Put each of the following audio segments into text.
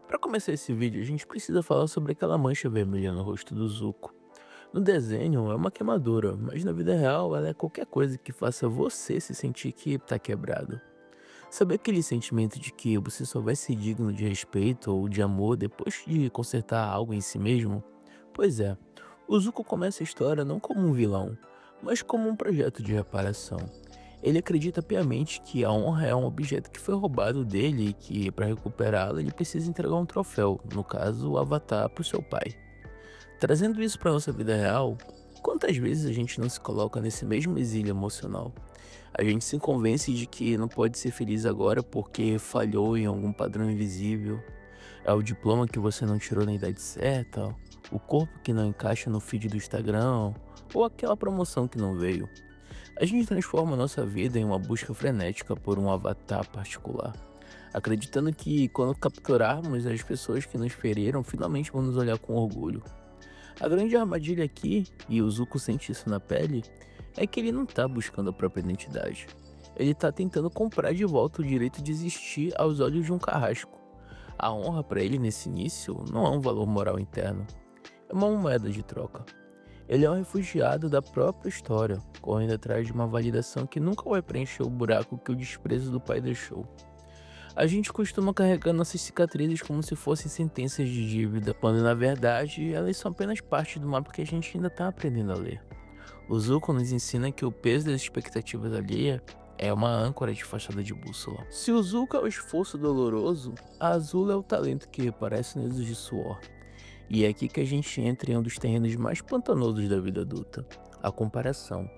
Para começar esse vídeo, a gente precisa falar sobre aquela mancha vermelha no rosto do Zuko. No desenho é uma queimadura, mas na vida real ela é qualquer coisa que faça você se sentir que tá quebrado. Sabe aquele sentimento de que você só vai ser digno de respeito ou de amor depois de consertar algo em si mesmo? Pois é, o Zuko começa a história não como um vilão, mas como um projeto de reparação. Ele acredita piamente que a honra é um objeto que foi roubado dele e que, para recuperá-lo, ele precisa entregar um troféu, no caso, o Avatar, para o seu pai. Trazendo isso para nossa vida real, quantas vezes a gente não se coloca nesse mesmo exílio emocional? A gente se convence de que não pode ser feliz agora porque falhou em algum padrão invisível. É o diploma que você não tirou na idade certa, o corpo que não encaixa no feed do Instagram, ou aquela promoção que não veio. A gente transforma nossa vida em uma busca frenética por um avatar particular, acreditando que quando capturarmos as pessoas que nos feriram, finalmente vão nos olhar com orgulho. A grande armadilha aqui, e o Zuko sente isso na pele, é que ele não tá buscando a própria identidade. Ele tá tentando comprar de volta o direito de existir aos olhos de um carrasco. A honra para ele nesse início não é um valor moral interno, é uma moeda de troca. Ele é um refugiado da própria história, correndo atrás de uma validação que nunca vai preencher o buraco que o desprezo do pai deixou. A gente costuma carregar nossas cicatrizes como se fossem sentenças de dívida, quando na verdade elas são apenas parte do mapa que a gente ainda está aprendendo a ler. O Zuko nos ensina que o peso das expectativas alheias é uma âncora disfarçada de bússola. Se o Zuko é o esforço doloroso, a Azula é o talento que reparece nisos de suor. E é aqui que a gente entra em um dos terrenos mais pantanosos da vida adulta, a comparação.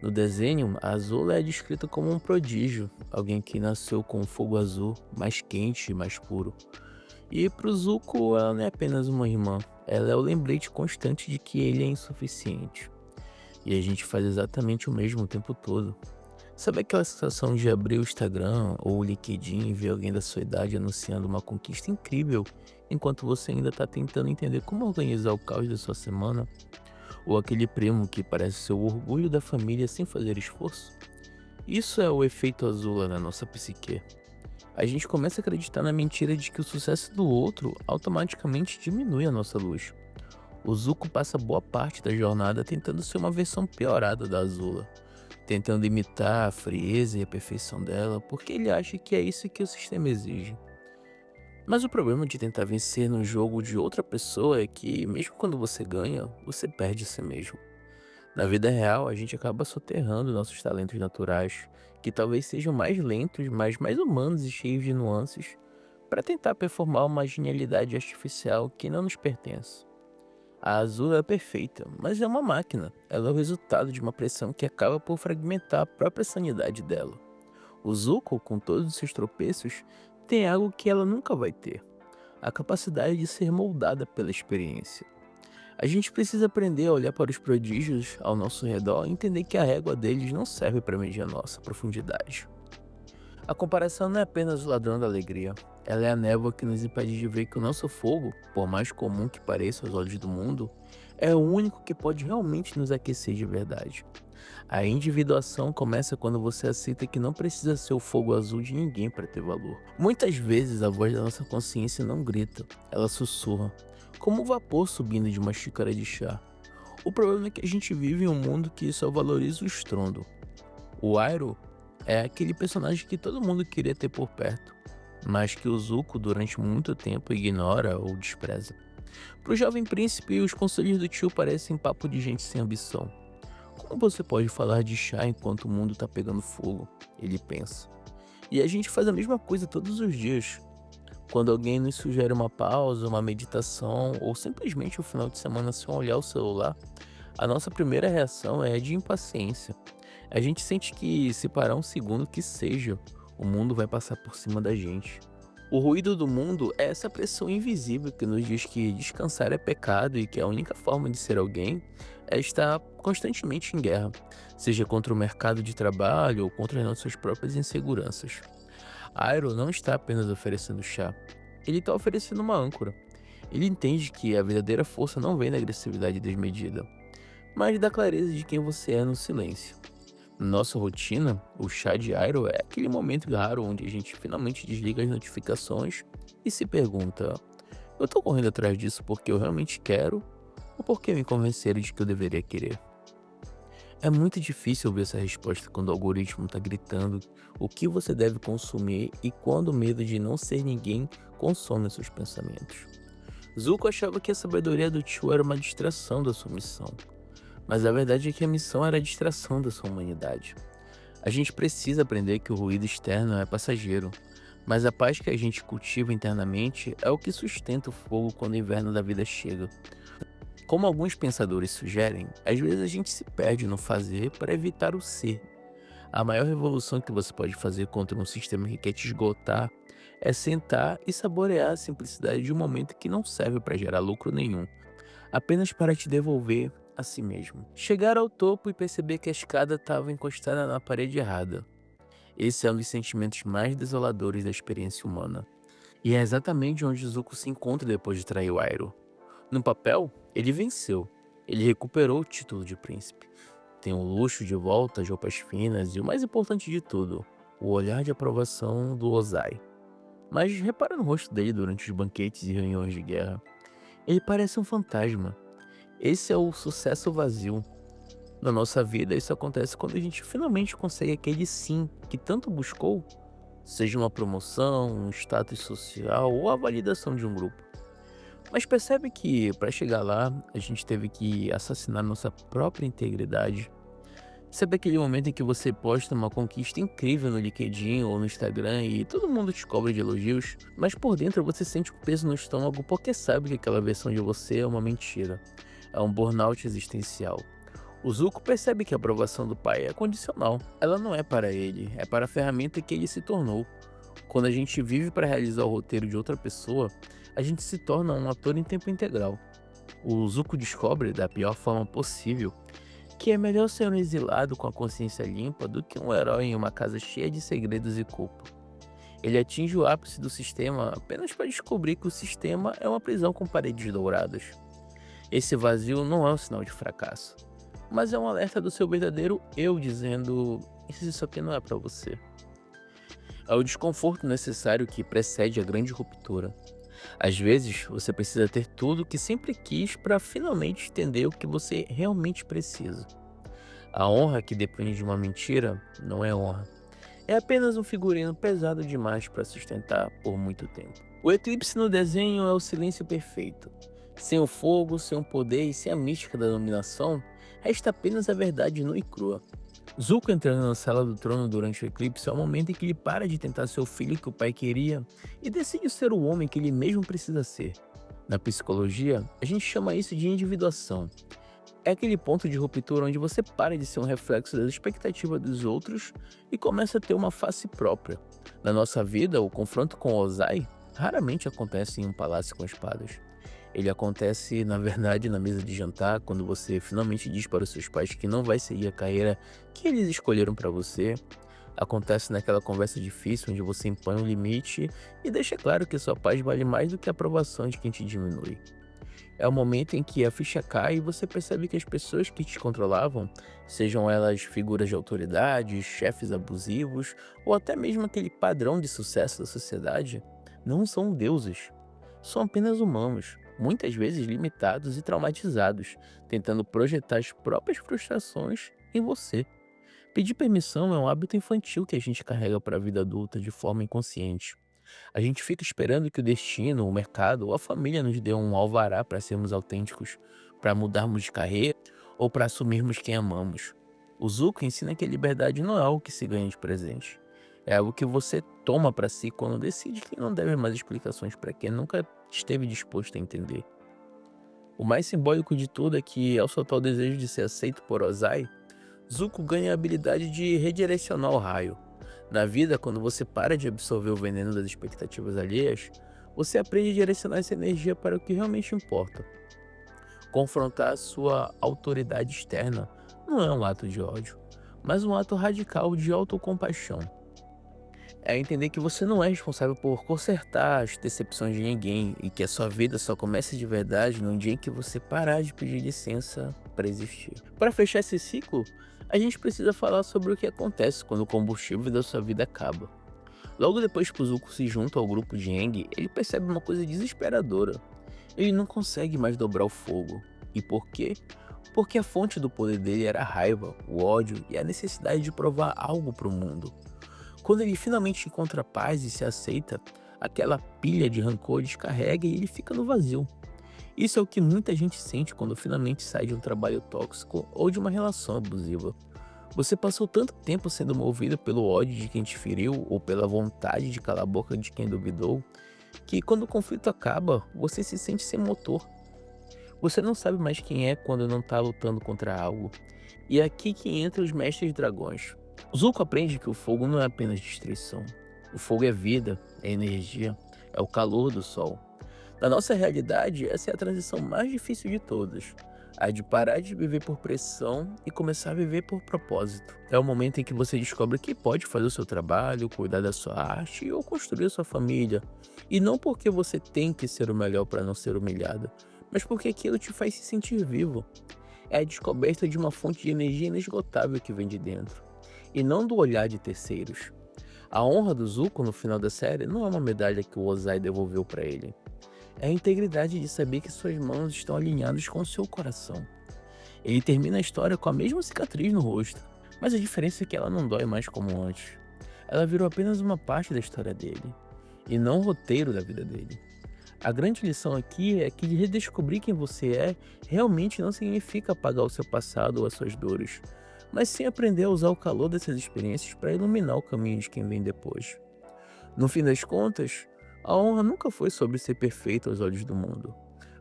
No desenho, a Azula é descrita como um prodígio, alguém que nasceu com um fogo azul mais quente e mais puro. E pro Zuko, ela não é apenas uma irmã, ela é o lembrete constante de que ele é insuficiente. E a gente faz exatamente o mesmo o tempo todo. Sabe aquela sensação de abrir o Instagram ou o LinkedIn e ver alguém da sua idade anunciando uma conquista incrível, enquanto você ainda está tentando entender como organizar o caos da sua semana? Ou aquele primo que parece ser o orgulho da família sem fazer esforço? Isso é o efeito Azula na nossa psique. A gente começa a acreditar na mentira de que o sucesso do outro automaticamente diminui a nossa luz. O Zuko passa boa parte da jornada tentando ser uma versão piorada da Azula, tentando imitar a frieza e a perfeição dela, porque ele acha que é isso que o sistema exige. Mas o problema de tentar vencer no jogo de outra pessoa é que, mesmo quando você ganha, você perde a si mesmo. Na vida real, a gente acaba soterrando nossos talentos naturais, que talvez sejam mais lentos, mas mais humanos e cheios de nuances, para tentar performar uma genialidade artificial que não nos pertence. A Azul é perfeita, mas é uma máquina. Ela é o resultado de uma pressão que acaba por fragmentar a própria sanidade dela. O Zuko, com todos os seus tropeços, tem algo que ela nunca vai ter: a capacidade de ser moldada pela experiência. A gente precisa aprender a olhar para os prodígios ao nosso redor e entender que a régua deles não serve para medir a nossa profundidade. A comparação não é apenas o ladrão da alegria, ela é a névoa que nos impede de ver que o nosso fogo, por mais comum que pareça aos olhos do mundo, é o único que pode realmente nos aquecer de verdade. A individuação começa quando você aceita que não precisa ser o fogo azul de ninguém para ter valor. Muitas vezes a voz da nossa consciência não grita, ela sussurra, como o vapor subindo de uma xícara de chá. O problema é que a gente vive em um mundo que só valoriza o estrondo. O Iroh é aquele personagem que todo mundo queria ter por perto, mas que o Zuko durante muito tempo ignora ou despreza. Pro jovem príncipe, os conselhos do tio parecem papo de gente sem ambição. Como você pode falar de chá enquanto o mundo tá pegando fogo? Ele pensa. E a gente faz a mesma coisa todos os dias. Quando alguém nos sugere uma pausa, uma meditação ou simplesmente o final de semana sem olhar o celular, a nossa primeira reação é de impaciência. A gente sente que, se parar um segundo que seja, o mundo vai passar por cima da gente. O ruído do mundo é essa pressão invisível que nos diz que descansar é pecado e que a única forma de ser alguém é estar constantemente em guerra, seja contra o mercado de trabalho ou contra as nossas próprias inseguranças. Iroh não está apenas oferecendo chá, ele está oferecendo uma âncora. Ele entende que a verdadeira força não vem da agressividade desmedida, mas da clareza de quem você é no silêncio. Na nossa rotina, o chá de Iroh é aquele momento raro onde a gente finalmente desliga as notificações E se pergunta: eu tô correndo atrás disso porque eu realmente quero ou porque me convenceram de que eu deveria querer? É muito difícil ouvir essa resposta quando o algoritmo está gritando o que você deve consumir e quando o medo de não ser ninguém consome seus pensamentos. Zuko achava que a sabedoria do tio era uma distração da sua missão, mas a verdade é que a missão era a distração da sua humanidade. A gente precisa aprender que o ruído externo é passageiro, mas a paz que a gente cultiva internamente é o que sustenta o fogo quando o inverno da vida chega. Como alguns pensadores sugerem, às vezes a gente se perde no fazer para evitar o ser. A maior revolução que você pode fazer contra um sistema que quer te esgotar é sentar e saborear a simplicidade de um momento que não serve para gerar lucro nenhum, apenas para te devolver a si mesmo. Chegar ao topo e perceber que a escada estava encostada na parede errada. Esse é um dos sentimentos mais desoladores da experiência humana. E é exatamente onde Zuko se encontra depois de trair o Iroh. No papel, ele venceu. Ele recuperou o título de príncipe. Tem o luxo de volta, as roupas finas e o mais importante de tudo, o olhar de aprovação do Ozai. Mas repara no rosto dele durante os banquetes e reuniões de guerra. Ele parece um fantasma. Esse é o sucesso vazio. Na nossa vida, isso acontece quando a gente finalmente consegue aquele sim que tanto buscou, seja uma promoção, um status social ou a validação de um grupo. Mas percebe que, para chegar lá, a gente teve que assassinar nossa própria integridade. Sabe aquele momento em que você posta uma conquista incrível no LinkedIn ou no Instagram e todo mundo te cobra de elogios, mas por dentro você sente um peso no estômago porque sabe que aquela versão de você é uma mentira. É um burnout existencial. O Zuko percebe que a aprovação do pai é condicional. Ela não é para ele, é para a ferramenta que ele se tornou. Quando a gente vive para realizar o roteiro de outra pessoa, a gente se torna um ator em tempo integral. O Zuko descobre, da pior forma possível, que é melhor ser um exilado com a consciência limpa do que um herói em uma casa cheia de segredos e culpa. Ele atinge o ápice do sistema apenas para descobrir que o sistema é uma prisão com paredes douradas. Esse vazio não é um sinal de fracasso, mas é um alerta do seu verdadeiro eu dizendo: isso aqui não é para você. É o desconforto necessário que precede a grande ruptura. Às vezes, você precisa ter tudo o que sempre quis para finalmente entender o que você realmente precisa. A honra que depende de uma mentira não é honra. É apenas um figurino pesado demais para sustentar por muito tempo. O eclipse no desenho é o silêncio perfeito. Sem o fogo, sem o poder e sem a mística da dominação, resta apenas a verdade nua e crua. Zuko entrando na sala do trono durante o eclipse é o momento em que ele para de tentar ser o filho que o pai queria e decide ser o homem que ele mesmo precisa ser. Na psicologia, a gente chama isso de individuação. É aquele ponto de ruptura onde você para de ser um reflexo das expectativas dos outros e começa a ter uma face própria. Na nossa vida, o confronto com Ozai raramente acontece em um palácio com espadas. Ele acontece, na verdade, na mesa de jantar, quando você finalmente diz para os seus pais que não vai seguir a carreira que eles escolheram para você. Acontece naquela conversa difícil onde você impõe um limite e deixa claro que sua paz vale mais do que a aprovação de quem te diminui. É o momento em que a ficha cai e você percebe que as pessoas que te controlavam, sejam elas figuras de autoridade, chefes abusivos ou até mesmo aquele padrão de sucesso da sociedade, não são deuses. São apenas humanos, muitas vezes limitados e traumatizados, tentando projetar as próprias frustrações em você. Pedir permissão é um hábito infantil que a gente carrega para a vida adulta de forma inconsciente. A gente fica esperando que o destino, o mercado ou a família nos dê um alvará para sermos autênticos, para mudarmos de carreira ou para assumirmos quem amamos. O Zuko ensina que a liberdade não é algo que se ganha de presente. É algo que você toma para si quando decide que não deve mais explicações para quem nunca esteve disposto a entender. O mais simbólico de tudo é que, ao soltar o desejo de ser aceito por Ozai, Zuko ganha a habilidade de redirecionar o raio. Na vida, quando você para de absorver o veneno das expectativas alheias, você aprende a direcionar essa energia para o que realmente importa. Confrontar a sua autoridade externa não é um ato de ódio, mas um ato radical de autocompaixão. É entender que você não é responsável por consertar as decepções de ninguém e que a sua vida só começa de verdade no dia em que você parar de pedir licença para existir. Para fechar esse ciclo, a gente precisa falar sobre o que acontece quando o combustível da sua vida acaba. Logo depois que o Zuko se junta ao grupo de Aang, ele percebe uma coisa desesperadora. Ele não consegue mais dobrar o fogo. E por quê? Porque a fonte do poder dele era a raiva, o ódio e a necessidade de provar algo para o mundo. Quando ele finalmente encontra paz e se aceita, aquela pilha de rancor descarrega e ele fica no vazio. Isso é o que muita gente sente quando finalmente sai de um trabalho tóxico ou de uma relação abusiva. Você passou tanto tempo sendo movido pelo ódio de quem te feriu ou pela vontade de calar a boca de quem duvidou, que quando o conflito acaba, você se sente sem motor. Você não sabe mais quem é quando não tá lutando contra algo. E é aqui que entram os mestres dragões. Zuko aprende que o fogo não é apenas destruição. O fogo é vida, é energia, é o calor do sol. Na nossa realidade, essa é a transição mais difícil de todas. A de parar de viver por pressão e começar a viver por propósito. É o momento em que você descobre que pode fazer o seu trabalho, cuidar da sua arte ou construir a sua família. E não porque você tem que ser o melhor para não ser humilhado, mas porque aquilo te faz se sentir vivo. É a descoberta de uma fonte de energia inesgotável que vem de dentro, e não do olhar de terceiros. A honra do Zuko no final da série não é uma medalha que o Ozai devolveu para ele. É a integridade de saber que suas mãos estão alinhadas com o seu coração. Ele termina a história com a mesma cicatriz no rosto, mas a diferença é que ela não dói mais como antes. Ela virou apenas uma parte da história dele, e não o roteiro da vida dele. A grande lição aqui é que redescobrir quem você é realmente não significa apagar o seu passado ou as suas dores, mas sim aprender a usar o calor dessas experiências para iluminar o caminho de quem vem depois. No fim das contas, a honra nunca foi sobre ser perfeito aos olhos do mundo.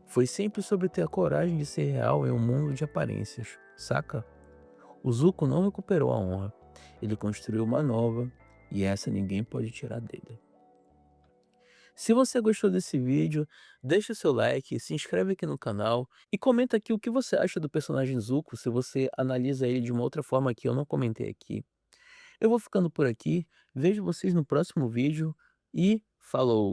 Foi sempre sobre ter a coragem de ser real em um mundo de aparências, saca? O Zuko não recuperou a honra, ele construiu uma nova e essa ninguém pode tirar dele. Se você gostou desse vídeo, deixa o seu like, se inscreve aqui no canal e comenta aqui o que você acha do personagem Zuko, se você analisa ele de uma outra forma que eu não comentei aqui. Eu vou ficando por aqui, vejo vocês no próximo vídeo e falou!